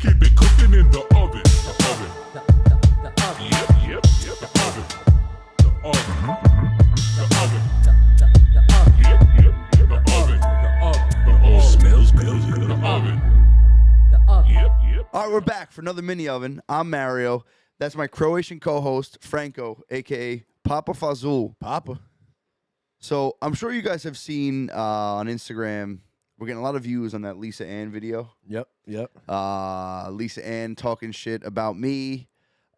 keep it cooking in the oven. The oven. The oven. Yep. The oven. The oven. The oven. The oven. Yep. The oven. The oven. The oven. Smells good. The oven. The oven. Yep. All right, we're back for another mini oven. I'm Mario. That's my Croatian co-host, Franco, a.k.a. Papa Fazul. Papa. So I'm sure you guys have seen on Instagram, we're getting a lot of views on that Lisa Ann video. Yep. Lisa Ann talking shit about me.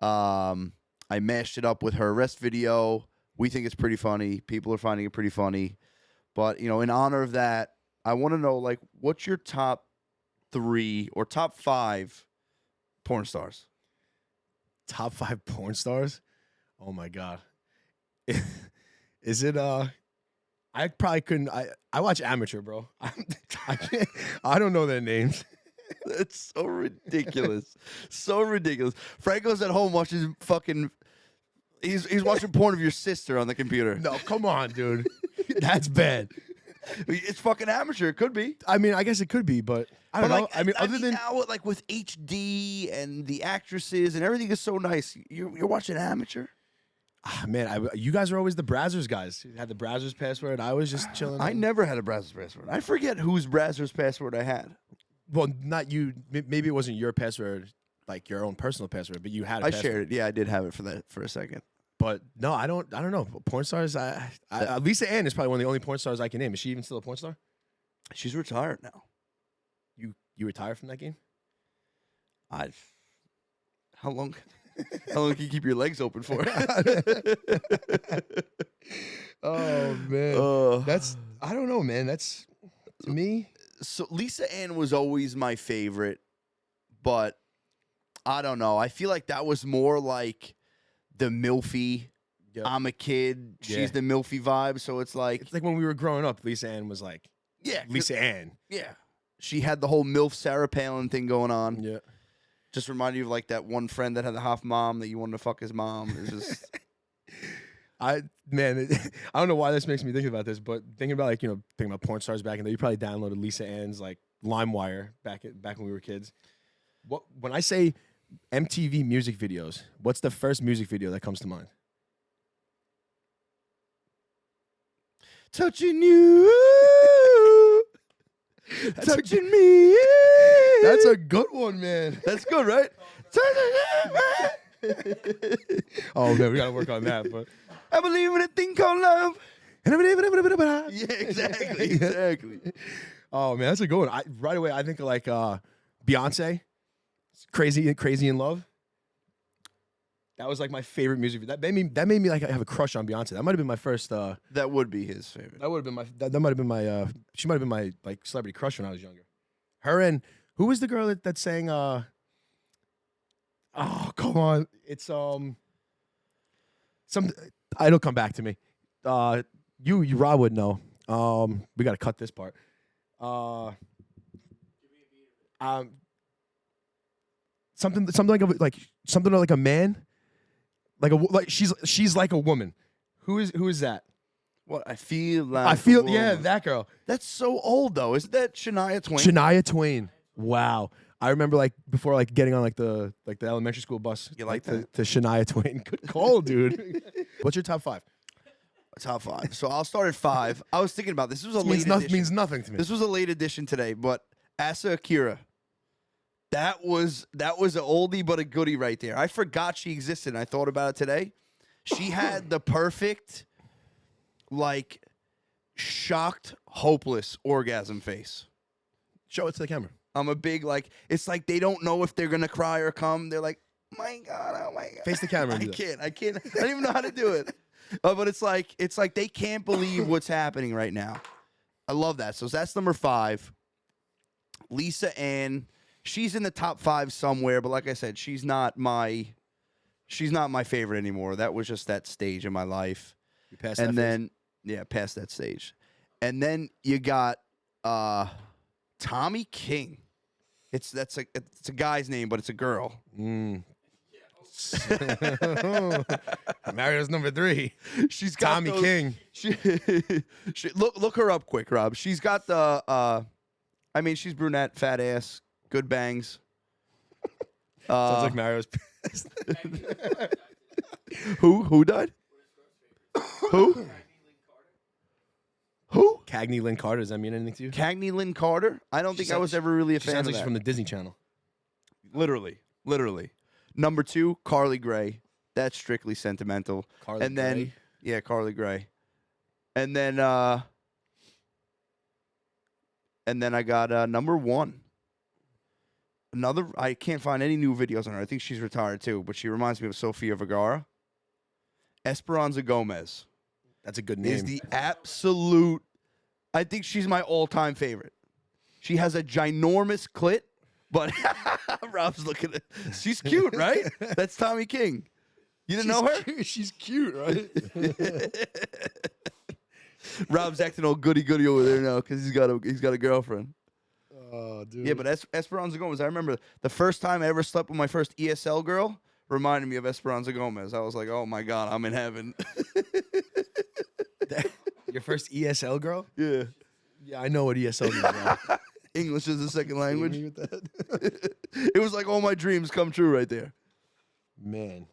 I mashed it up with her arrest video. We think it's pretty funny. People are finding it pretty funny. But, you know, in honor of that, I want to know, like, what's your top 3 or top 5 porn stars? Top 5 porn stars? Oh my God. Is it I probably couldn't I watch amateur, bro. I can't, I don't know their names. That's so ridiculous. So ridiculous. Franco's at home watching fucking he's watching porn of your sister on the computer. No, come on, dude. That's bad. It's fucking amateur. It could be. I mean, I guess it could be, but I don't know. Like, I mean, other than now, like with HD and the actresses and everything is so nice, you're watching amateur. Man, you guys are always the Brazzers guys. You had the Brazzers password. I was just chilling. I never had a Brazzers password. I forget whose Brazzers password I had. Well, not you. Maybe it wasn't your password, like your own personal password, but you had. I shared it. Yeah, I did have it for a second. But no, I don't know. Porn stars. Lisa Ann is probably one of the only porn stars I can name. Is she even still a porn star? She's retired now. You retired from that game? How long? How long can you keep your legs open for? Oh man, I don't know, man. That's to me. So Lisa Ann was always my favorite, but I don't know. I feel like that was more like the milfy. Yep. I'm a kid. Yeah. She's the milfy vibe. So it's like when we were growing up, Lisa Ann was like, yeah, Lisa Ann. Yeah, she had the whole MILF Sarah Palin thing going on. Yeah. Just reminded you of like that one friend that had the half mom that you wanted to fuck his mom. It was just I don't know why this makes me think about this, but thinking about thinking about porn stars back in there, you probably downloaded Lisa Ann's like LimeWire back when we were kids. When I say MTV music videos, what's the first music video that comes to mind? Touching you, touching me. That's a good one, man. That's good, right? Oh man, we gotta work on that. But I believe in a thing called love. Yeah, Yeah, exactly. Oh man, that's a good one. Right away, I think of like Beyonce, Crazy in Love. That was like my favorite music video. That made me like have a crush on Beyonce. That might have been my first. That would be his favorite. That would have been my. That might have been my. She might have been my like celebrity crush when I was younger. Her and who was the girl that sang? Oh, come on! It's some. It'll come back to me. You Rob would know. We got to cut this part. Something like a man, like she's like a woman. Who is that? What I feel like. Yeah, that girl. That's so old though. Isn't that Shania Twain? Shania Twain. Wow. I remember like before like getting on like the elementary school bus. You like that? To Shania Twain. Good call, dude. What's your top 5? Top 5. So I'll start at 5. I was thinking about this. This was a late edition. Means nothing to me. This was a late edition today, but Asa Akira. That was an oldie but a goodie right there. I forgot she existed, and I thought about it today. She had the perfect, like, shocked, hopeless orgasm face. Show it to the camera. I'm a big, like, it's like they don't know if they're going to cry or come. They're like, my God, oh my God. Face the camera. I can't. I don't even know how to do it. But it's like they can't believe what's happening right now. I love that. So that's number 5. Lisa Ann. She's in the top 5 somewhere, but like I said, she's not my favorite anymore. That was just that stage in my life. You passed and that then past that stage. And then you got Tommy King. It's a guy's name, but it's a girl. Mario's number 3. She's got Tommy King. Look her up quick, Rob. She's got the she's brunette, fat ass, good bangs. Sounds like Mario's pissed. Who died? Who? Who? Cagney Lynn Carter. Does that mean anything to you? Cagney Lynn Carter? I don't think I was ever really a She fan sounds of like she's that. from the Disney Channel. Literally. Number 2, Carly Gray. That's strictly sentimental. Carly and then Gray? yeah, Carly Gray. And then I got number 1. I can't find any new videos on her. I think she's retired too, but she reminds me of Sofia Vergara. Esperanza Gomez That's a good name. is the absolute. I think she's my all-time favorite. She has a ginormous clit, but Rob's looking at. She's cute, right? That's Tommy King. You didn't know her? Cute. She's cute, right? Rob's acting all goody over there now because he's got a girlfriend. Oh, dude. Yeah, but Esperanza Gomez. I remember the first time I ever slept with my first ESL girl. Reminded me of Esperanza Gomez. I was like, oh my god, I'm in heaven. Your first ESL girl? Yeah. Yeah, I know what ESL means. Bro. English is a second language. With that? It was like all my dreams come true right there. Man.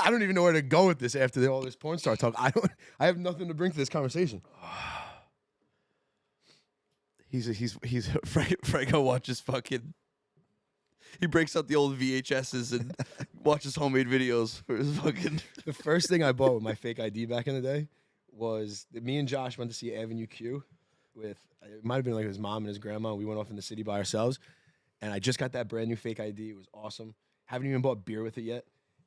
I don't even know where to go with this after all this porn star talk. I have nothing to bring to this conversation. Franco watches fucking. He breaks out the old VHSs and watches homemade videos for his fucking. The first thing I bought with my fake ID back in the day was that me and Josh went to see Avenue Q with, it might have been like his mom and his grandma. We went off in the city by ourselves, and I just got that brand new fake ID. It was awesome. Haven't even bought beer with it yet.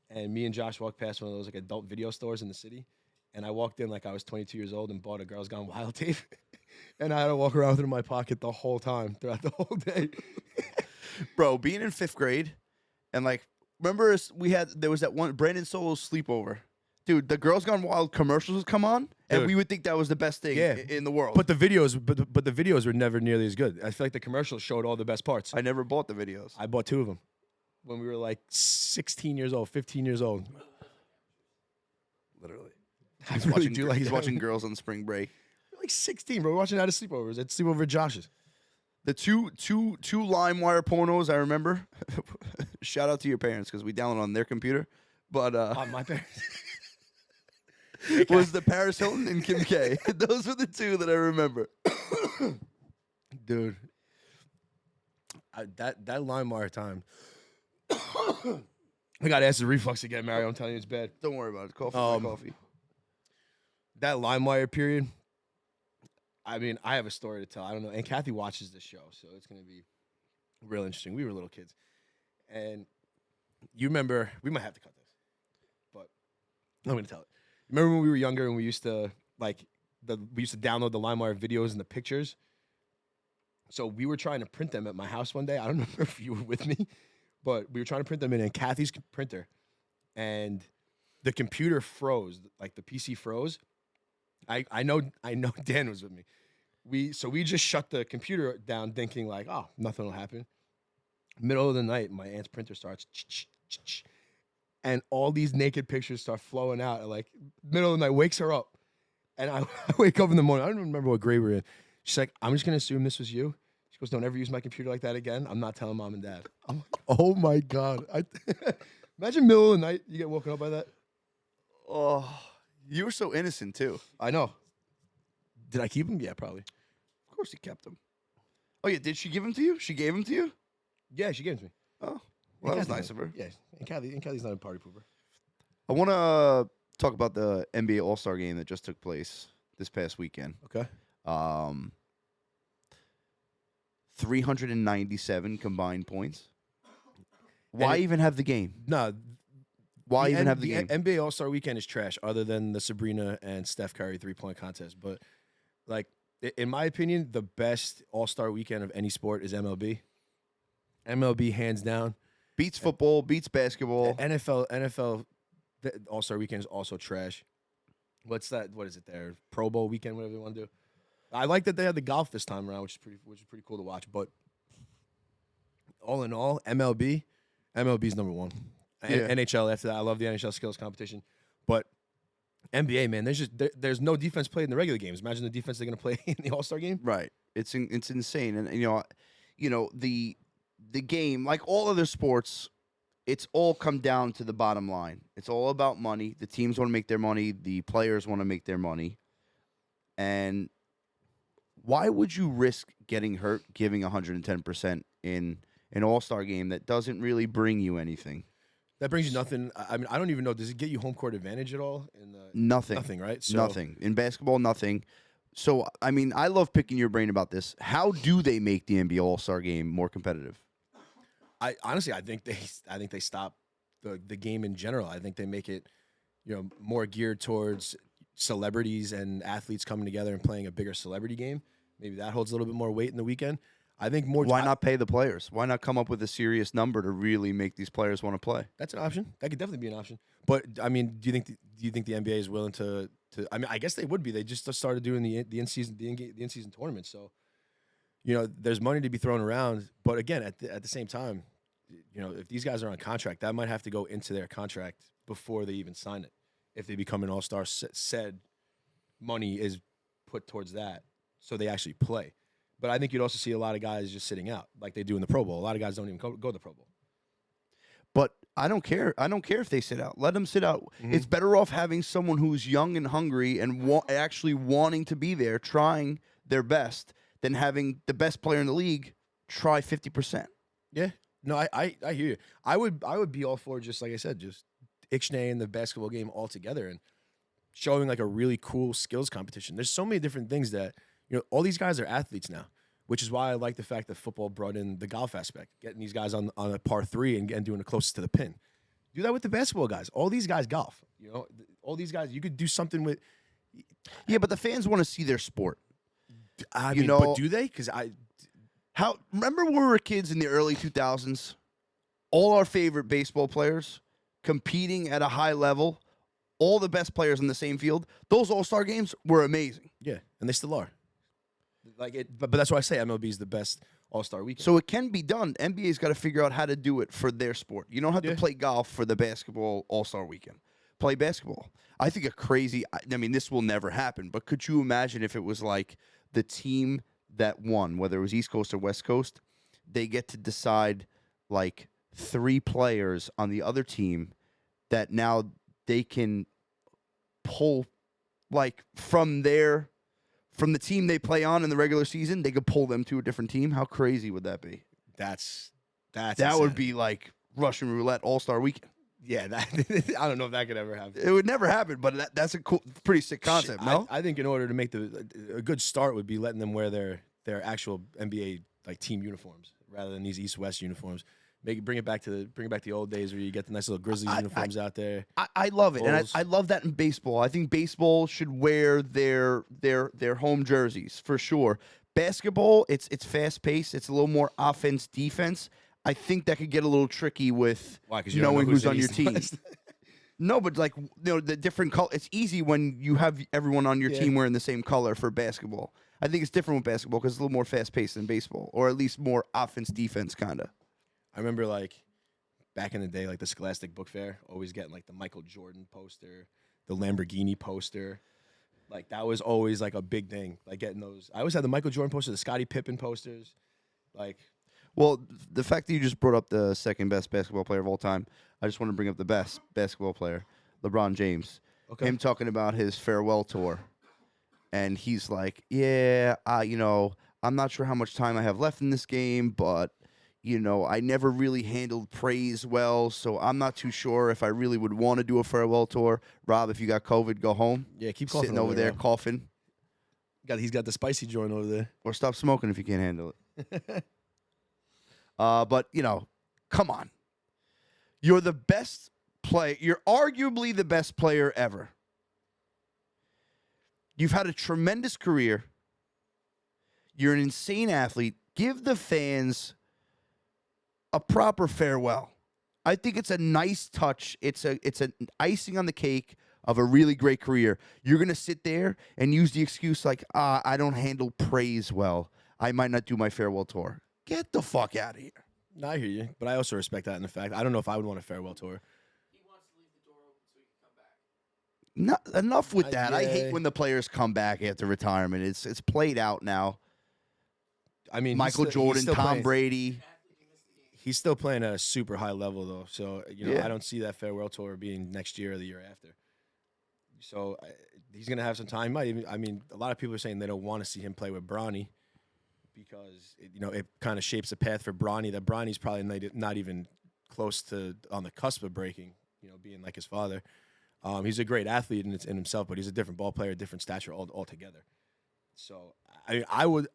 And me and Josh walked past one of those like adult video stores in the city, and I walked in like I was 22 years old and bought a Girls Gone Wild tape, and I had to walk around with it in my pocket the whole time throughout the whole day. Bro, being in 5th grade, and like, remember there was that one Brandon Solo's sleepover. Dude, the Girls Gone Wild commercials would come on, and Dude. we would think that was the best thing in the world. But the videos were never nearly as good. I feel like the commercials showed all the best parts. I never bought the videos. I bought 2 of them when we were like 16 years old, 15 years old. Literally. He's watching Girls on Spring Break. Like 16, bro. We're watching out of sleepovers. At sleepover at Josh's. The two LimeWire pornos I remember. Shout out to your parents because we downloaded on their computer. But My parents. was the Paris Hilton and Kim K. Those were the 2 that I remember. Dude. That LimeWire time. I got acid reflux again, Mario. I'm telling you, it's bad. Don't worry about it. Coffee, coffee. That LimeWire period. I mean, I have a story to tell. I don't know. And Kathy watches this show, so it's going to be real interesting. We were little kids. And you remember, we might have to cut this, but I'm going to tell it. Remember when we were younger and we used to download the LimeWire videos and the pictures? So we were trying to print them at my house one day. I don't know if you were with me, but we were trying to print them in Kathy's printer, and the computer froze, like the PC froze. I know Dan was with me. We just shut the computer down thinking like, oh, nothing will happen. Middle of the night, my aunt's printer starts and all these naked pictures start flowing out. Like middle of the night, wakes her up. And I wake up in the morning. I don't remember what grade we were in. She's like, I'm just gonna assume this was you. She goes, don't ever use my computer like that again. I'm not telling mom and dad. I'm like, oh my God. Imagine middle of the night, you get woken up by that. Oh, you were so innocent too. I know. Did I keep him? Yeah, probably. Of course you kept them. Oh yeah, did she give them to you? She gave them to you? Yeah, she gave them to me. Oh, well, that was nice of her. Yeah, and Kathy's not a party pooper. I want to talk about the NBA All-Star game that just took place this past weekend. Okay. 397 combined points. Why even have the game? No. Why even have the game? NBA All-Star Weekend is trash, other than the Sabrina and Steph Curry 3-point contest. But, like, in my opinion, the best All-Star Weekend of any sport is MLB. MLB, hands down. Beats football, beats basketball. NFL All-Star Weekend is also trash. What's that? What is it there? Pro Bowl weekend, whatever they want to do. I like that they had the golf this time around, which is pretty cool to watch. But all in all, MLB's number one. Yeah. NHL after that. I love the NHL skills competition. But NBA, man, there's no defense played in the regular games. Imagine the defense they're going to play in the All-Star game. Right. It's insane. And you know the the game, like all other sports, it's all come down to the bottom line. It's all about money. The teams want to make their money. The players want to make their money. And why would you risk getting hurt giving 110% in an all-star game that doesn't really bring you anything? That brings you nothing. I mean, I don't even know. Does it get you home court advantage at all? Nothing. Nothing, right? So, Nothing. In basketball, nothing. So, I mean, I love picking your brain about this. How do they make the NBA All-Star game more competitive? I honestly, I think they stop the game in general. I think they make it, more geared towards celebrities and athletes coming together and playing a bigger celebrity game. Maybe that holds a little bit more weight in the weekend. I think more. Why not pay the players? Why not come up with a serious number to really make these players want to play? That's an option. That could definitely be an option. But I mean, do you think the NBA is willing to? I mean, I guess they would be. They just started doing the in season tournament. So, there's money to be thrown around. But again, at the same time, if these guys are on contract, that might have to go into their contract before they even sign it. If they become an all-star, said money is put towards that, so they actually play. But I think you'd also see a lot of guys just sitting out, like they do in the Pro Bowl. A lot of guys don't even go to the Pro Bowl. But I don't care. I don't care if they sit out. Let them sit out. Mm-hmm. It's better off having someone who's young and hungry and actually wanting to be there, trying their best, than having the best player in the league try 50%. Yeah. No, I hear you. I would be all for, just like I said, just ixnay in the basketball game altogether and showing like a really cool skills competition. There's so many different things that, all these guys are athletes now, which is why I like the fact that football brought in the golf aspect, getting these guys on a par 3 and doing it closest to the pin. Do that with the basketball guys. All these guys golf. All these guys, you could do something with. Yeah, but the fans want to see their sport. I mean, but do they? Because remember when we were kids in the early 2000s? All our favorite baseball players competing at a high level, all the best players in the same field. Those all-star games were amazing. Yeah, and they still are. But that's why I say MLB is the best all-star weekend. So it can be done. NBA's got to figure out how to do it for their sport. You don't have to play golf for the basketball all-star weekend. Play basketball. I think I mean, this will never happen, but could you imagine if it was like the team that won, whether it was East Coast or West Coast, they get to decide like 3 players on the other team that now they can pull like from the team they play on in the regular season, they could pull them to a different team. How crazy would that be? That insane. Would be like Russian roulette all-star weekend. Yeah, I don't know if that could ever happen. It would never happen, but that's a cool, pretty sick concept. No, I think in order to make a good start would be letting them wear their actual NBA like team uniforms rather than these East-West uniforms. Bring it back to the old days where you get the nice little Grizzlies uniforms out there. I love it, and I love that in baseball. I think baseball should wear their home jerseys for sure. Basketball, it's fast paced. It's a little more offense defense. I think that could get a little tricky with knowing who's on your team. No, but like the different color. It's easy when you have everyone on your team wearing the same color for basketball. I think it's different with basketball because it's a little more fast paced than baseball, or at least more offense defense kind of. I remember like back in the day, like the Scholastic Book Fair, always getting like the Michael Jordan poster, the Lamborghini poster. Like that was always like a big thing. Like getting those. I always had the Michael Jordan poster, the Scottie Pippen posters. Like, well, the fact that you just brought up the second best basketball player of all time, I just want to bring up the best basketball player, LeBron James. Okay. Him talking about his farewell tour. And he's like, yeah, I'm not sure how much time I have left in this game, but I never really handled praise well, so I'm not too sure if I really would want to do a farewell tour. Rob, if you got COVID, go home. Yeah, keep coughing sitting over there coughing. He's got the spicy joint over there. Or stop smoking if you can't handle it. But come on. You're the best player. You're arguably the best player ever. You've had a tremendous career. You're an insane athlete. Give the fans a proper farewell. I think it's a nice touch. It's an icing on the cake of a really great career. You're going to sit there and use the excuse like, I don't handle praise well. I might not do my farewell tour. Get the fuck out of here. No, I hear you, but I also respect that in the fact. I don't know if I would want a farewell tour. He wants to leave the door open so he can come back. Enough with that. I hate when the players come back after retirement. It's played out now. I mean, Michael Jordan, Tom Brady. He's still playing at a super high level though. So Yeah. I don't see that farewell tour being next year or the year after. So he's gonna have some time. Might even. I mean, a lot of people are saying they don't want to see him play with Bronny because it kind of shapes a path for Bronny. That Bronny's probably not even close to on the cusp of breaking. Being like his father. He's a great athlete in himself, but he's a different ball player, different stature altogether. So LeBron.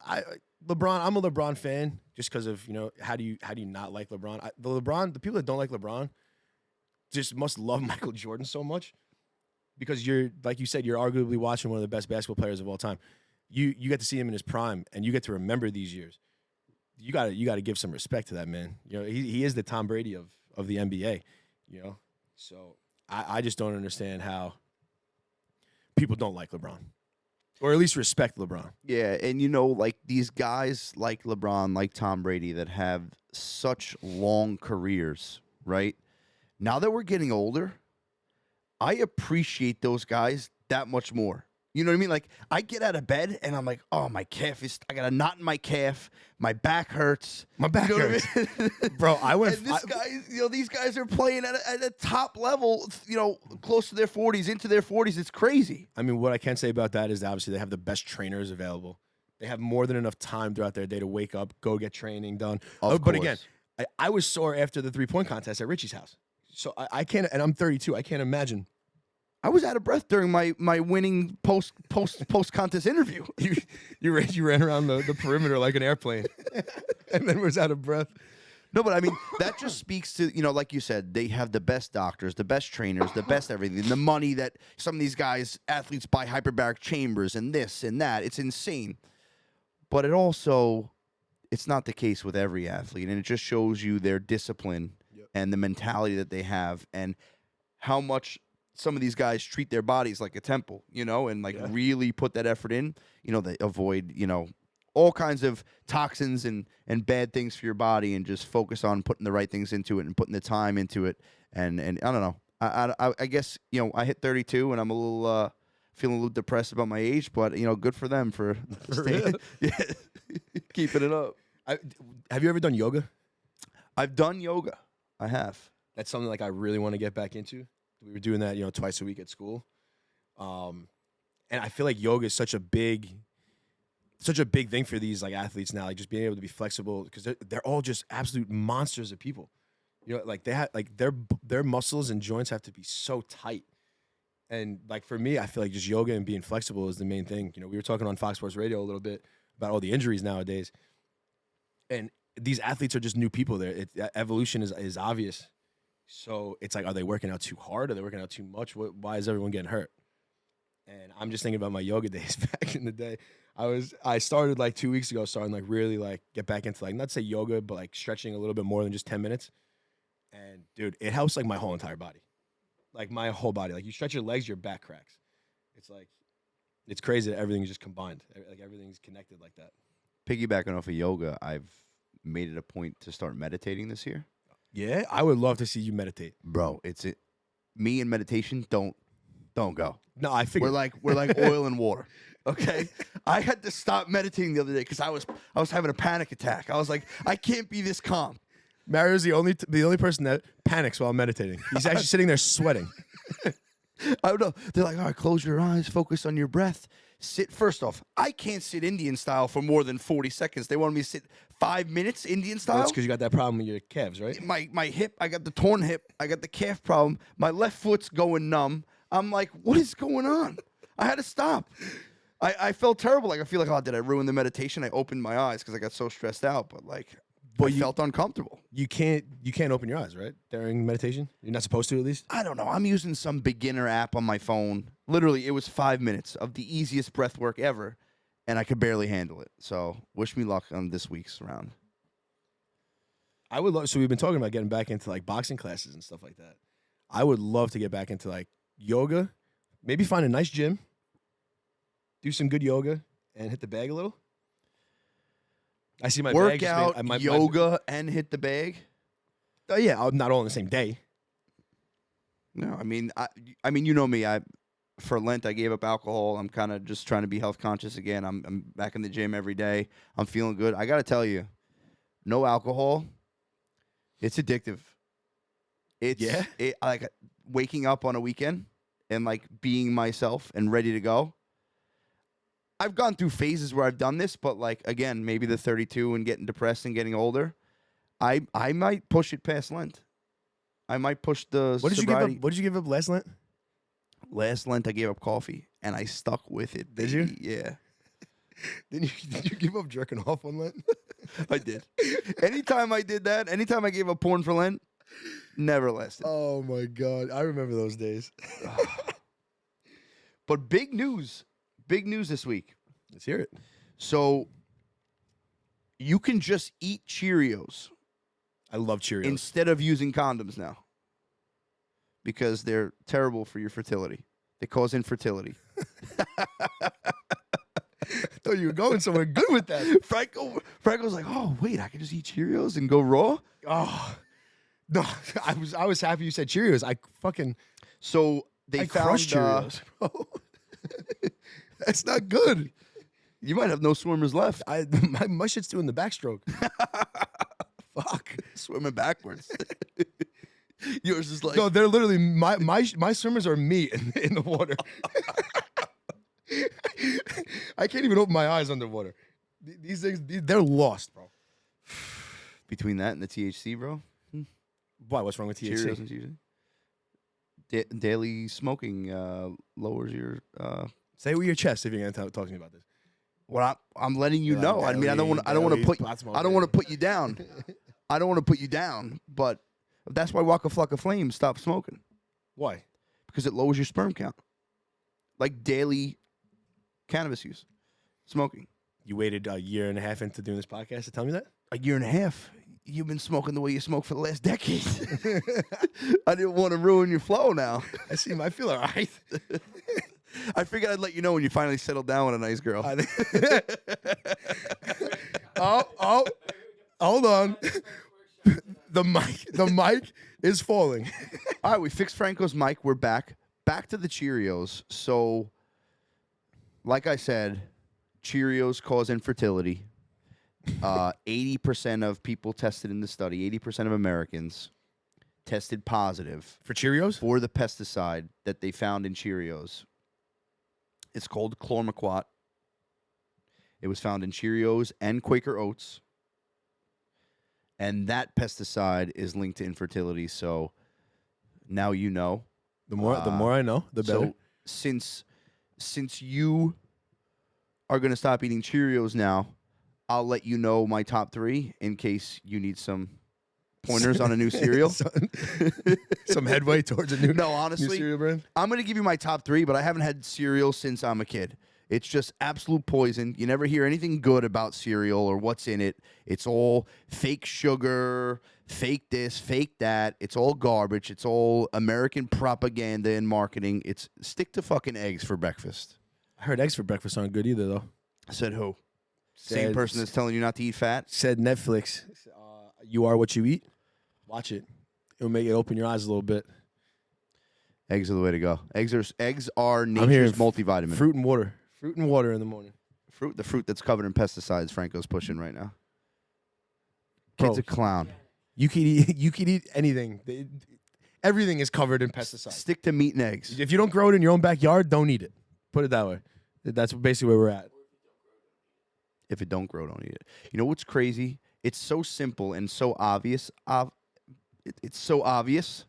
I'm a LeBron fan just because of how do you not like LeBron? The people that don't like LeBron just must love Michael Jordan so much because you're like you said, you're arguably watching one of the best basketball players of all time. You get to see him in his prime, and you get to remember these years. You got to give some respect to that man. He is the Tom Brady of the NBA. So I just don't understand how people don't like LeBron. Or at least respect LeBron. Yeah, and like these guys like LeBron, like Tom Brady, that have such long careers, right? Now that we're getting older, I appreciate those guys that much more. You know what I mean? Like, I get out of bed and I'm like, oh, my calf I got a knot in my calf. My back hurts. My back hurts. I mean? Bro, I went. And these guys are playing at a top level, close to their 40s, into their 40s. It's crazy. I mean, what I can say about that is obviously they have the best trainers available. They have more than enough time throughout their day to wake up, go get training done. But again, I was sore after the 3-point contest at Richie's house. So I can't, and I'm 32. I can't imagine. I was out of breath during my winning post contest interview. You ran around the perimeter like an airplane, and then was out of breath. No, but I mean that just speaks to like you said, they have the best doctors, the best trainers, the best everything, the money that some of these athletes buy hyperbaric chambers and this and that. It's insane. But it's not the case with every athlete, and it just shows you their discipline and the mentality that they have, and how much some of these guys treat their bodies like a temple, and really put that effort in. They avoid, all kinds of toxins and bad things for your body, and just focus on putting the right things into it and putting the time into it. And I don't know. I guess, I hit 32 and I'm a little, feeling a little depressed about my age, but, good for them for staying, keeping it up. Have you ever done yoga? I've done yoga. I have. That's something I really want to get back into. We were doing that, twice a week at school. And I feel like yoga is such a big thing for these athletes now, just being able to be flexible because they're all just absolute monsters of people. They have their muscles and joints have to be so tight. And for me, I feel like just yoga and being flexible is the main thing. We were talking on Fox Sports Radio a little bit about all the injuries nowadays. And these athletes are just new people there. Evolution is obvious. So it's are they working out too hard? Are they working out too much? Why is everyone getting hurt? And I'm just thinking about my yoga days back in the day. I started 2 weeks ago, starting really get back into not say yoga, but stretching a little bit more than just 10 minutes. And dude, it helps my whole entire body. My whole body. You stretch your legs, your back cracks. It's crazy that everything's just combined. Everything's connected like that. Piggybacking off of yoga, I've made it a point to start meditating this year. Yeah, I would love to see you meditate, bro. Me and meditation don't go. No, I figured we're like oil and water. Okay, I had to stop meditating the other day because I was having a panic attack. I was like, I can't be this calm. Mario's the only person that panics while meditating. He's actually sitting there sweating. I don't know. They're like, all right, close your eyes, focus on your breath. Sit. First off, I can't sit Indian style for more than 40 seconds. They want me to sit 5 minutes Indian style. That's because you got that problem with your calves, right? My hip, I got the torn hip. I got the calf problem. My left foot's going numb. I'm like, what is going on? I had to stop. I felt terrible. I feel like, oh, did I ruin the meditation? I opened my eyes because I got so stressed out. But I felt uncomfortable. You can't open your eyes, right? During meditation? You're not supposed to, at least? I don't know. I'm using some beginner app on my phone. Literally, it was 5 minutes of the easiest breath work ever, and I could barely handle it. So wish me luck on this week's round. I would love. So we've been talking about getting back into boxing classes and stuff like that. I would love to get back into yoga. Maybe find a nice gym, do some good yoga, and hit the bag a little. I see my workout, bag yoga, and hit the bag. Oh yeah, not all on the same day. No, I mean, you know me. For Lent, I gave up alcohol. I'm kind of just trying to be health conscious again. I'm back in the gym every day. I'm feeling good. I got to tell you, no alcohol It's addictive. It's like waking up on a weekend and like being myself and ready to go. I've gone through phases where I've done this, but like again, maybe the 32 and getting depressed and getting older, I might push it past Lent. I might push the What did you give sobriety. up? What did you give up last Lent? Last Lent I gave up coffee and I stuck with it. Did you? baby. Yeah. Did you give up jerking off on Lent? I did. Anytime I did that, anytime I gave up porn for Lent, never lasted. Oh my God, I remember those days. But big news this week. Let's hear it. So you can just eat Cheerios I love Cheerios. instead of using condoms now because they're terrible for your fertility. They cause infertility. I thought you were going somewhere good with that. Franco's like, oh wait, I can just eat Cheerios and go raw. Oh no, I was happy you said Cheerios. I fucking So they I found crushed Cheerios, bro. That's not good. you might have no swimmers left. My shit's doing the backstroke. Fuck. Swimming backwards. Yours is like No, they're literally my swimmers are me in the water. I can't even open my eyes underwater. These things, they're lost, bro. between that and the THC, bro. Why? What's wrong with THC? Cheerios and THC. Daily smoking lowers your. Say it with your chest if you're gonna talk to me about this. Well, I'm letting you You're know. like, I mean, I don't want daily to put. pot smoker. I don't want to put you down. I don't want to put you down. But that's why Waka Flocka Flame stopped smoking Why? because it lowers your sperm count. Like daily cannabis use, smoking. You waited a year and a half into doing this podcast to tell me that? A year and a half. You've been smoking the way you smoke for the last decade. I didn't want to ruin your flow now. I see. I feel all right. I figured I'd let you know when you finally settled down with a nice girl. Oh, hold on. The mic is falling. All right, we fixed Franco's mic. We're back. Back to the Cheerios. So, like I said, Cheerios cause infertility. 80% of people tested in the study, 80% of Americans tested positive For Cheerios? for the pesticide that they found in Cheerios. It's called chlormequat. It was found in Cheerios and Quaker Oats. And that pesticide is linked to infertility. So now you know. The more I know, the better. So since you are going to stop eating Cheerios now, I'll let you know my top 3 in case you need some pointers on a new cereal. Some headway towards a new, No, new honestly, cereal brand. I'm going to give you my top 3, but I haven't had cereal since I'm a kid. It's just absolute poison. You never hear anything good about cereal or what's in it. It's all fake sugar, fake this, fake that. It's all garbage. It's all American propaganda and marketing. It's stick to fucking eggs for breakfast. I heard eggs for breakfast aren't good either, though. Said who? Same person that's telling you not to eat fat? Said Netflix. You are what you eat. Watch it. It'll make it open your eyes a little bit. Eggs are the way to go. Eggs are hearing nature's multivitamin. Fruit and water. Fruit and water in the morning. The fruit that's covered in pesticides Franco's pushing right now. Bro. Kid's a clown. You could eat anything. Everything is covered in pesticides. Stick to meat and eggs. If you don't grow it in your own backyard, don't eat it. Put it that way. That's basically where we're at. If it don't grow, don't eat it. You know what's crazy? It's so simple and so obvious. It's so obvious,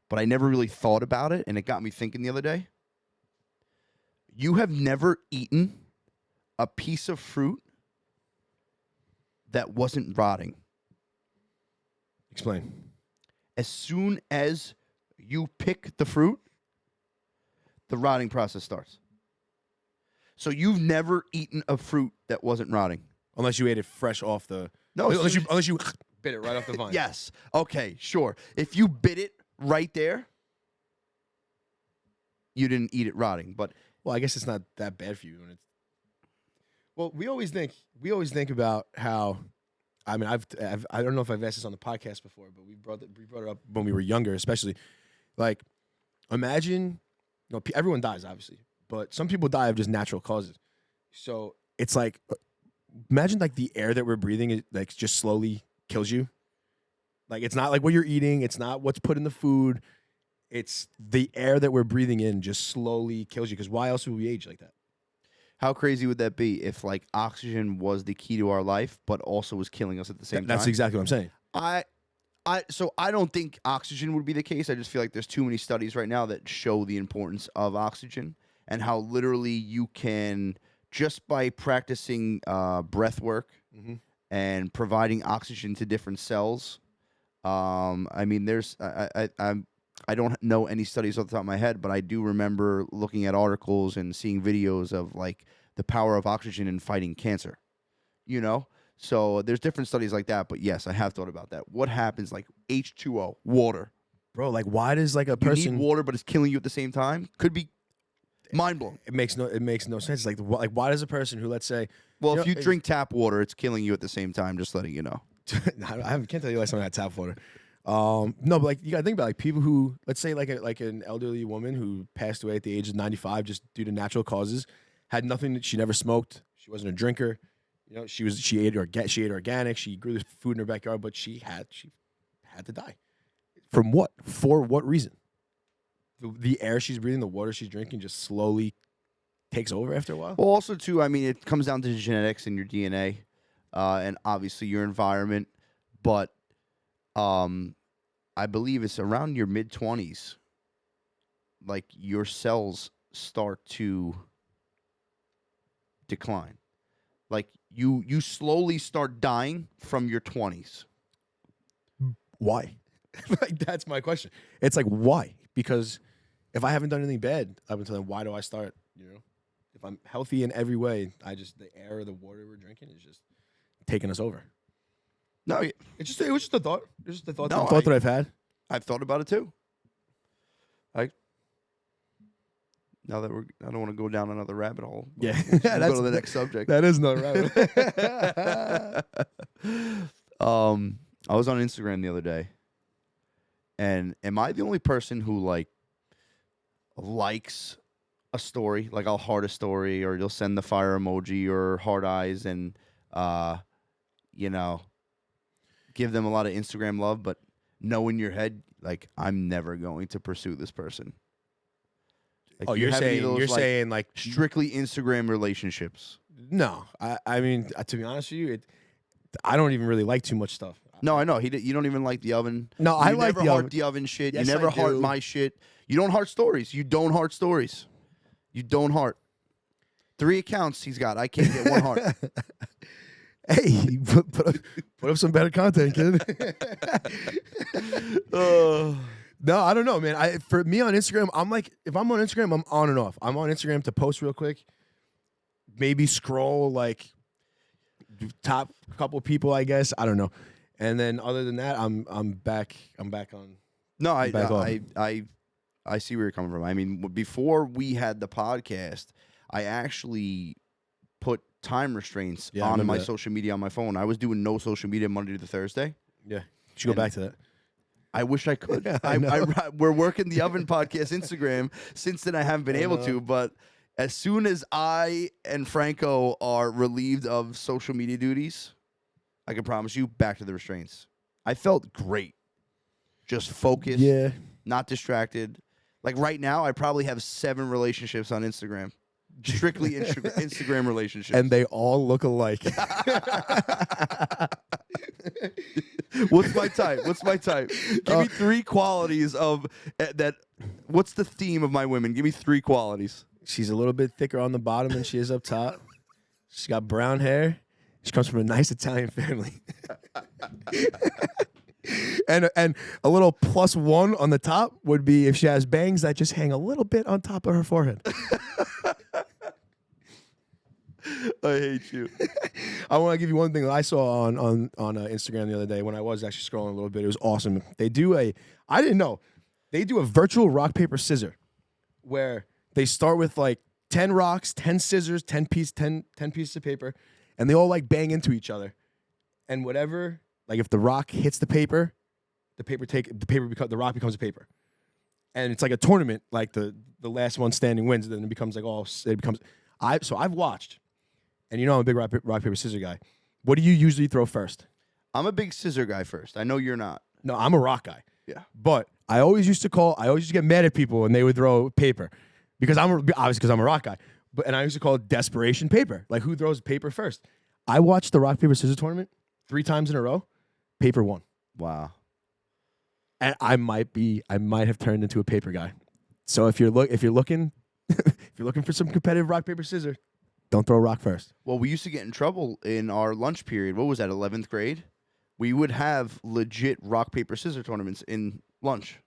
but I never really thought about it, and it got me thinking the other day. You have never eaten a piece of fruit that wasn't rotting. Explain. As soon as you pick the fruit, the rotting process starts. So you've never eaten a fruit that wasn't rotting. Unless you ate it fresh off the. No, unless you bit it right off the vine. Yes. Okay, sure. If you bit it right there, you didn't eat it rotting. But Well, I guess it's not that bad for you. When it's... Well, we always think about how. I mean, I don't know if I've asked this on the podcast before, but we brought it up when we were younger, especially. Like, imagine, everyone dies obviously, but some people die of just natural causes. So it's like, imagine like the air that we're breathing, like just slowly kills you. Like, it's not like what you're eating. It's not what's put in the food. It's the air that we're breathing in just slowly kills you. Because why else would we age like that? How crazy would that be if like oxygen was the key to our life, but also was killing us at the same time? That's exactly what I'm saying. So I don't think oxygen would be the case. I just feel like there's too many studies right now that show the importance of oxygen and how literally you can, just by practicing breath work and providing oxygen to different cells. I mean, there's I don't know any studies off the top of my head, but I do remember looking at articles and seeing videos of like the power of oxygen in fighting cancer. You know? So there's different studies like that, but yes, I have thought about that. What happens like H2O, water? Bro, like, why does like a You person need water, but it's killing you at the same time? Could be mind blowing. It makes no sense. Like why does a person who, let's say, Well, you if know, you drink tap water, it's killing you at the same time. Just letting you know. can't tell you last time I had tap water. No, but like you gotta think about like people who, let's say like an elderly woman who passed away at the age of 95 just due to natural causes, had nothing. She never smoked. She wasn't a drinker. You know, she ate organic. She grew this food in her backyard, but she had to die. From what? For what reason? The air she's breathing, the water she's drinking, just slowly takes over after a while. Well, also too, I mean, it comes down to genetics and your DNA, and obviously your environment. But I believe it's around your mid-20s, like your cells start to decline. Like you slowly start dying from your 20s. Why? Like, that's my question. It's like, why? Because if I haven't done anything bad up until then, why do I start? You know, if I'm healthy in every way, the air or the water we're drinking is just taking us over. No, It was just a thought. It was just a thought, No, that I've had. I've thought about it too. Now that I don't want to go down another rabbit hole. Yeah, We'll go to the next subject. That is not right. I was on Instagram the other day, and am I the only person who like likes a story? Like, I'll heart a story, or you'll send the fire emoji or heart eyes, and you know, give them a lot of Instagram love, but know in your head, like, I'm never going to pursue this person. Like, Oh, you you're have any of saying those, saying like strictly Instagram relationships? no. I mean, to be honest with you, I don't even really like too much stuff. No, I know. You don't even like the oven. No, You I like never the heart oven. the oven shit. Yes, you never I heart do. my shit. You don't heart stories. You don't heart stories. You don't heart. 3 accounts he's got. I can't get one heart. Hey, put up some better content, kid. No, I don't know, man. For me on Instagram, I'm like, if I'm on Instagram, I'm on and off. I'm on Instagram to post real quick, maybe scroll like top couple people, I guess. I don't know. And then other than that, I'm back on. No, Back off. I see where you're coming from. I mean, before we had the podcast, I actually put time restraints Yeah, I on remember my that. social media on my phone. I was doing no social media Monday to Thursday. Yeah, should go And- back to that. I wish I could. I know. We're working the Oven Podcast Instagram. Since then, I haven't been able to. But as soon as I and Franco are relieved of social media duties, I can promise you, back to the restraints. I felt great. Just focused, Yeah. not distracted. Like right now, I probably have 7 relationships on Instagram. Strictly Instagram relationships. And they all look alike. What's my type? What's my type? Give me 3 qualities of that. What's the theme of my women? Give me 3 qualities. She's a little bit thicker on the bottom than she is up top. She's got brown hair. She comes from a nice Italian family. And a little +1 on the top would be if she has bangs that just hang a little bit on top of her forehead. I hate you. I want to give you one thing that I saw on Instagram the other day when I was actually scrolling a little bit. It was awesome. I didn't know. They do a virtual rock, paper, scissors where they start with like 10 rocks, 10 scissors, 10 pieces of paper, and they all like bang into each other. And whatever, like if the rock hits the paper, the rock becomes a paper. And it's like a tournament, like the last one standing wins, and then it becomes so I've watched. And you know I'm a big rock, paper, scissors guy. What do you usually throw first? I'm a big scissor guy first. I know you're not. No, I'm a rock guy. Yeah. But I always used to get mad at people when they would throw paper because obviously because I'm a rock guy. And I used to call it desperation paper. Like, who throws paper first? I watched the rock paper scissors tournament 3 times in a row. Paper won. Wow. And I might have turned into a paper guy. So if you're looking for some competitive rock paper scissors, don't throw rock first. Well, we used to get in trouble in our lunch period. What was that, 11th grade? We would have legit rock, paper, scissors tournaments in lunch.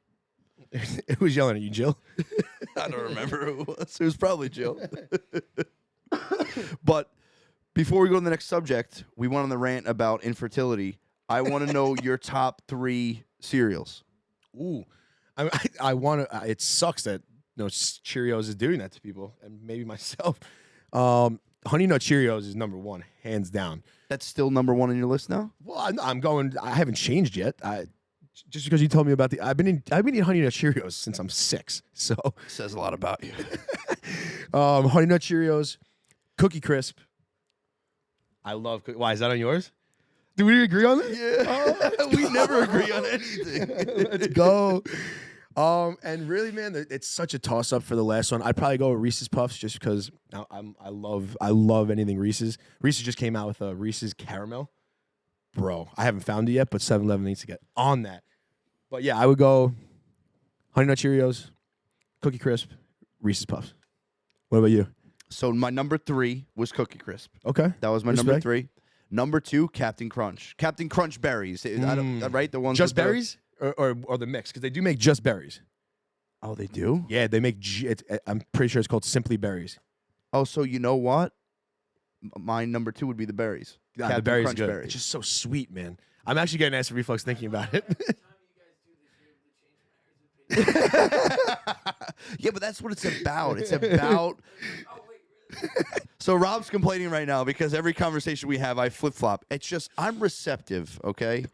Who was yelling at you, Jill? I don't remember who it was. It was probably Jill. But before we go to the next subject, we went on the rant about infertility. I want to know your top 3 cereals. Ooh. I want to. It sucks that Cheerios is doing that to people, and maybe myself. Honey Nut Cheerios is number 1, hands down. That's still number 1 on your list now? Well, I'm going. I haven't changed yet. Just because you told me about I've been eating Honey Nut Cheerios since I'm 6. So says a lot about you. Honey Nut Cheerios, Cookie Crisp. I love. Why is that on yours? Do we agree on that? Yeah. We never agree on anything. Let's go. And really, man, it's such a toss up for the last one. I'd probably go with Reese's Puffs just because I love anything Reese's. Reese's just came out with a Reese's Caramel. Bro, I haven't found it yet, but 7-Eleven needs to get on that. But yeah, I would go Honey Nut Cheerios, Cookie Crisp, Reese's Puffs. What about you? So my number 3 was Cookie Crisp. Okay. That was my Respect. number 3. Number 2, Captain Crunch. Captain Crunch berries. Right? The ones Just with the- berries or the mix? Because they do make just berries. Oh, they do? Yeah, they make. I'm pretty sure it's called Simply Berries. Oh, so you know what? My number 2 would be the berries. The Captain berries Crunch are good. berries. It's just so sweet, man. I'm actually getting acid reflux thinking about it. Yeah, but that's what it's about. It's about. So Rob's complaining right now because every conversation we have, I flip flop. It's just I'm receptive, okay?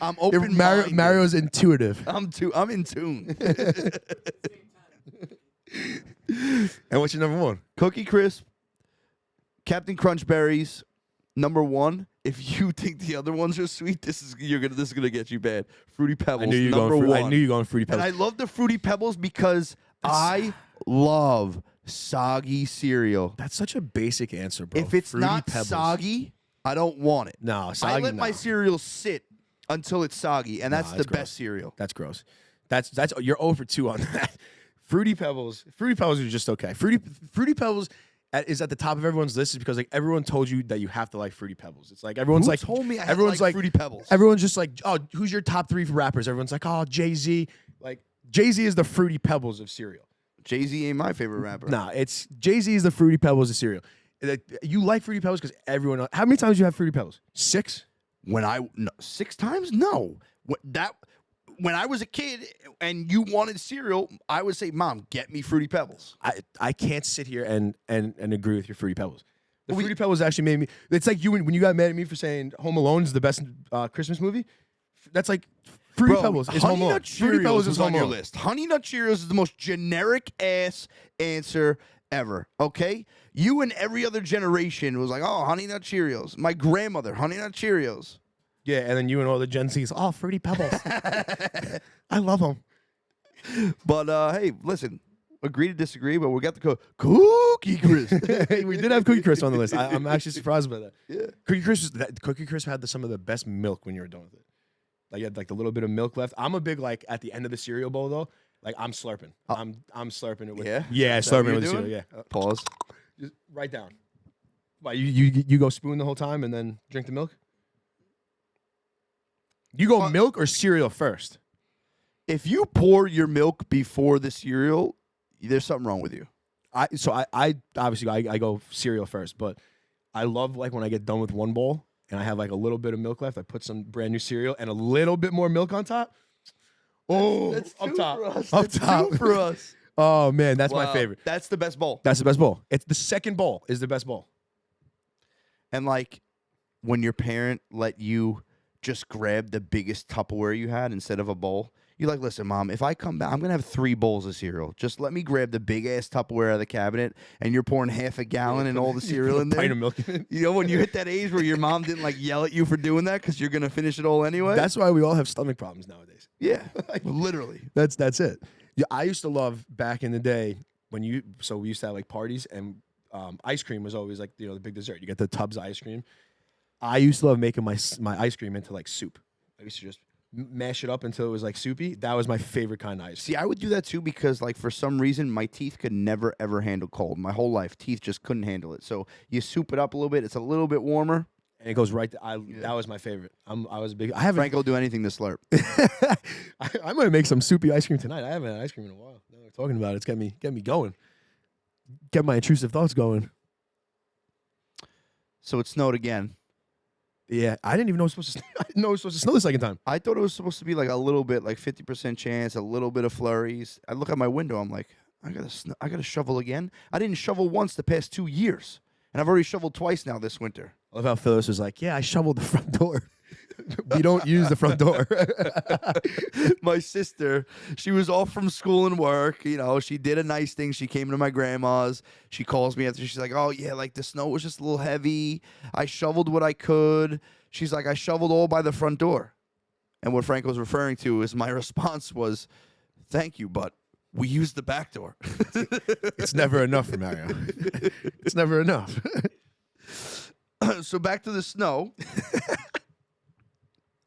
I'm open. Mario's intuitive. I'm in tune. And what's your number 1? Cookie Crisp, Captain Crunch berries. Number 1. If you think the other ones are sweet, this is gonna get you bad. Fruity Pebbles. I knew you number 1. I knew you were going Fruity And Pebbles. I love the Fruity Pebbles because I love soggy cereal. That's such a basic answer, bro. If it's Fruity not Pebbles. soggy, I don't want it. No, soggy. I let no. my cereal sit until it's soggy, and that's the that's best gross. cereal. That's gross. That's you're 0 for 2 on that. Fruity Pebbles are just okay. Fruity Pebbles is at the top of everyone's list is because like everyone told you that you have to like Fruity Pebbles. It's like everyone's Who like told me I had to everyone's like Fruity Pebbles? Everyone's just like, oh, who's your top 3 rappers? Everyone's like, oh, Jay-Z. Like Jay-Z is the Fruity Pebbles of cereal. Jay-Z ain't my favorite rapper. Nah, it's Jay-Z is the Fruity Pebbles of cereal. You like Fruity Pebbles because everyone else. How many times do you have Fruity Pebbles? 6? No, 6 times? No. When I was a kid and you wanted cereal, I would say, Mom, get me Fruity Pebbles. I can't sit here and agree with your Fruity Pebbles. The Fruity Pebbles actually made me. It's like you when you got mad at me for saying Home Alone is the best Christmas movie. That's like Fruity Pebbles is Home Honey Alone. Nut Fruity Pebbles Cheerios is is on Home your Alone. list. Honey Nut Cheerios is the most generic ass answer ever. Okay, you and every other generation was like, oh, Honey Nut Cheerios. My grandmother, Honey Nut Cheerios. Yeah, and then you and all the Gen Zs, oh, Fruity Pebbles. I love them. But hey, listen, agree to disagree, but we got the Cookie Crisp. We did have Cookie Crisp on the list. I'm actually surprised by that. Yeah. Cookie Crisp had some of the best milk when you were done with it. Like you had like the little bit of milk left. I'm a big like at the end of the cereal bowl though. Like I'm slurping. I'm slurping it with. Yeah? Is that Slurping what it with the you're cereal. Yeah. Pause. Just write down. Why you go spoon the whole time and then drink the milk? You go milk or cereal first? If you pour your milk before the cereal, there's something wrong with you. I obviously I go cereal first, but I love like when I get done with one bowl and I have like a little bit of milk left. I put some brand new cereal and a little bit more milk on top. Oh, That's up two top, for us. up That's top two for us. Oh man, that's my Wow. favorite. That's the best bowl. That's the best bowl. It's the second bowl is the best bowl. And like when your parent let you just grab the biggest Tupperware you had instead of a bowl. You're like, listen, Mom, if I come back, I'm going to have 3 bowls of cereal. Just let me grab the big-ass Tupperware out of the cabinet, and you're pouring half a gallon and all the cereal in there. Pint of milk in it. You know, when you hit that age where your mom didn't, like, yell at you for doing that because you're going to finish it all anyway? That's why we all have stomach problems nowadays. Yeah, literally. That's it. Yeah, I used to love back in the day when we used to have like parties and ice cream was always like, you know, the big dessert. You get the tubs of ice cream. I used to love making my ice cream into like soup. I used to just mash it up until it was like soupy. That was my favorite kind of ice cream. See, I would do that too because, like, for some reason, my teeth could never, ever handle cold. My whole life, teeth just couldn't handle it. So you soup it up a little bit. It's a little bit warmer. And it goes right to, that was my favorite. I was a big, I haven't. Frank will do anything to slurp. I might make some soupy ice cream tonight. I haven't had ice cream in a while. Now we're talking about it. It's get me going. Get my intrusive thoughts going. So it snowed again. Yeah, I didn't even know it was supposed to. I didn't know it was supposed to snow the second time. I thought it was supposed to be like a little bit, like 50% chance, a little bit of flurries. I look at my window. I'm like, I gotta shovel again. I didn't shovel once the past 2 years, and I've already shoveled twice now this winter. I love how Phyllis was like, "Yeah, I shoveled the front door. We don't use the front door." My sister, she was off from school and work. You know, she did a nice thing. She came to my grandma's. She calls me after. She's like, "Oh yeah, like the snow was just a little heavy. I shoveled what I could." She's like, "I shoveled all by the front door." And what Frank was referring to is my response was, "Thank you, but we used the back door." It's never enough for Mario. It's never enough. So back to the snow.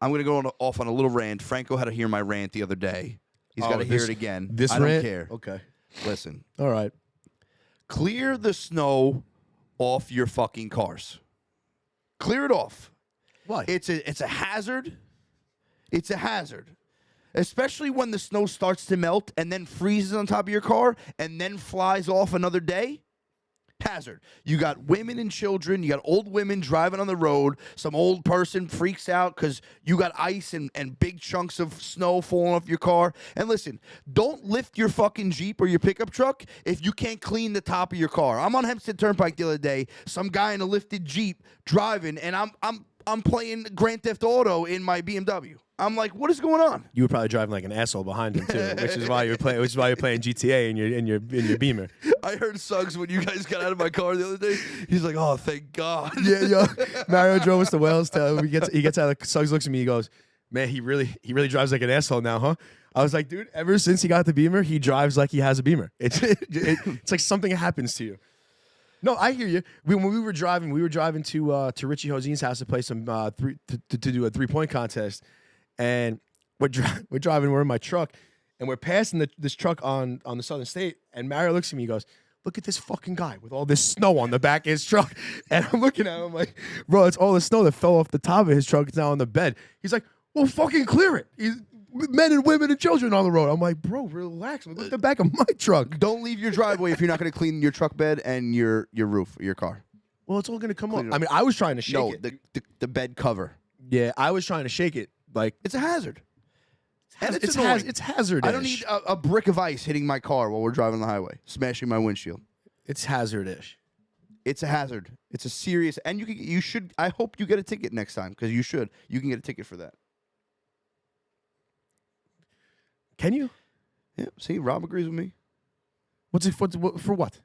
I'm going to go off on a little rant. Franco had to hear my rant the other day. He's got to hear it again. This I rant? don't care. Okay. Listen. All right. Clear the snow off your fucking cars. Clear it off. Why? It's a hazard. It's a hazard. Especially when the snow starts to melt and then freezes on top of your car and then flies off another day. Hazard. You got women and children. You got old women driving on the road. Some old person freaks out because you got ice and big chunks of snow falling off your car. And listen, don't lift your fucking Jeep or your pickup truck if you can't clean the top of your car. I'm on Hempstead Turnpike the other day. Some guy in a lifted Jeep driving, and I'm playing Grand Theft Auto in my BMW. I'm like, what is going on? You were probably driving like an asshole behind him too, which is why you're playing GTA in your Beamer. I heard Suggs when you guys got out of my car the other day. He's like, "Oh, thank God." Yeah, yo. Mario drove us to Wales. He gets out. Suggs looks at me. He goes, "Man, he really drives like an asshole now, huh?" I was like, "Dude, ever since he got the Beamer, he drives like he has a Beamer. It's like something happens to you." No, I hear you. When we were driving to Richie Hosin's house to play some to do a 3-point contest, and we're driving. We're in my truck, and we're passing this truck on the Southern State. And Mario looks at me. He goes, "Look at this fucking guy with all this snow on the back of his truck." And I'm looking at him. I'm like, "Bro, it's all the snow that fell off the top of his truck. It's now on the bed." He's like, "Well, fucking clear it. Men and women and children on the road." I'm like, "Bro, relax. Look at the back of my truck." Don't leave your driveway if you're not going to clean your truck bed and your roof of your car. Well, it's all gonna come Clean off. it I mean, I was trying to shake it. the bed cover. Yeah, I was trying to shake it. Like It's a hazard. And it's annoying. it's hazardous. I don't need a brick of ice hitting my car while we're driving on the highway, smashing my windshield. It's hazardous. It's a hazard. It's a serious, and you should. I hope you get a ticket next time because you should. You can get a ticket for that. Can you? Yeah. See, Rob agrees with me What's it for? What?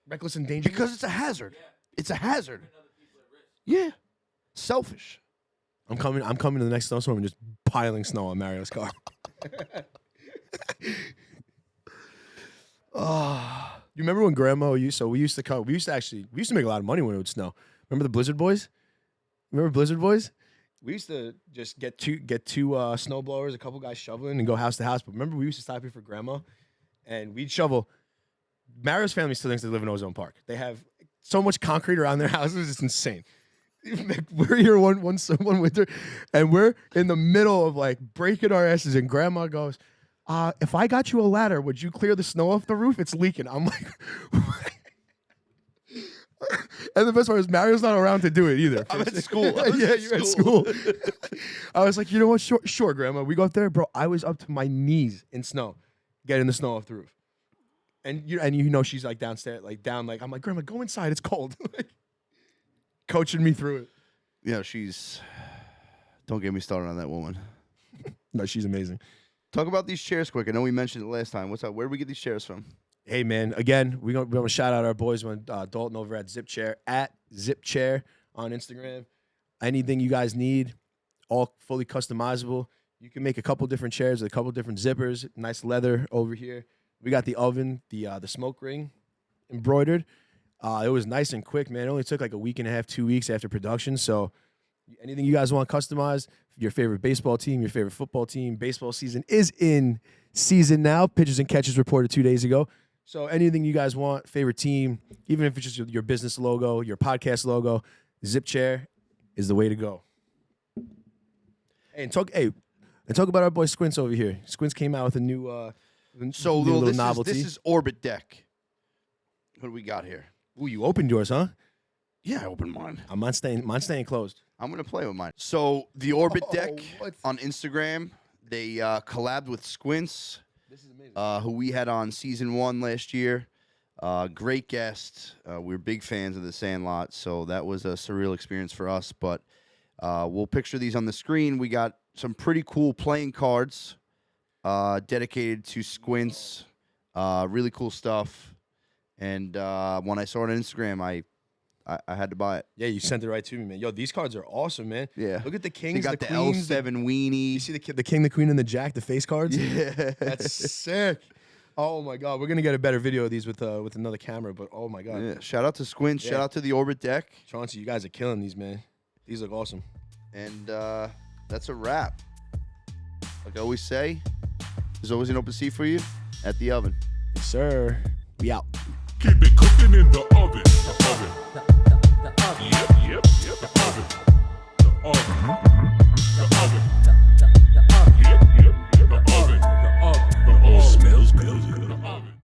Reckless endangerment. because it's a hazard. It's a hazard. Yeah. Selfish. I'm coming to the next snowstorm and just piling snow on Mario's car. You remember when Grandma used to make a lot of money when it would snow. Remember the Blizzard Boys? Remember Blizzard Boys? We used to just get two snow blowers, a couple guys shoveling, and go house to house. But remember, we used to stop here for Grandma, and we'd shovel. Mario's family still thinks they live in Ozone Park. They have so much concrete around their houses; it's insane. We're here one winter, and we're in the middle of like breaking our asses, and Grandma goes, "If I got you a ladder, would you clear the snow off the roof? It's leaking." I'm like, and the best part is Mario's not around to do it either. I'm at school. Yeah, you're at school. I was like, you know what? Sure, Grandma. We go up there, bro. I was up to my knees in snow, getting the snow off the roof. And you know she's like downstairs, like down, like I'm like, Grandma, go inside. It's cold. Coaching me through it. You know, she's Don't get me started on that woman. No, she's amazing. Talk about these chairs quick. I know we mentioned it last time. What's up? Where did we get these chairs from? Hey, man. Again, we're gonna shout out our boys when Dalton over at Zip Chair on Instagram. Anything you guys need, all fully customizable. You can make a couple different chairs with a couple different zippers. Nice leather over here. We got the oven, the smoke ring embroidered. It was nice and quick, man. It only took like a week and a half, 2 weeks after production. So anything you guys want customized, your favorite baseball team, your favorite football team, baseball season is in season now. Pitches and catches reported 2 days ago. So anything you guys want, favorite team, even if it's just your business logo, your podcast logo, Zip Chair is the way to go. And talk about our boy Squints over here. Squints came out with a new little novelty. This is Orbit Deck. What do we got here? Ooh, you opened yours, huh? Yeah, I opened mine. Mine's staying closed. I'm gonna play with mine. So the Orbit Deck what? on Instagram, they collabed with Squints, This is amazing. who we had on season 1 last year. Great guest. We're big fans of the Sandlot, so that was a surreal experience for us. But we'll picture these on the screen. We got some pretty cool playing cards dedicated to Squints. Really cool stuff. And when I saw it on Instagram, I had to buy it. Yeah, you sent it right to me, man. Yo, these cards are awesome, man. Yeah. Look at the They kings, got the queens, L7 weenie. You see the king, the queen, and the jack, the face cards? Yeah. That's sick. Oh my god, we're gonna get a better video of these with another camera, but oh my god. Yeah. Shout out to Squints. Yeah. Shout out to the Orbit Deck. Chauncey, you guys are killing these, man. These look awesome. And that's a wrap. Like I always say, there's always an open seat for you at the oven. Yes, sir. We out. Keep it cooking in the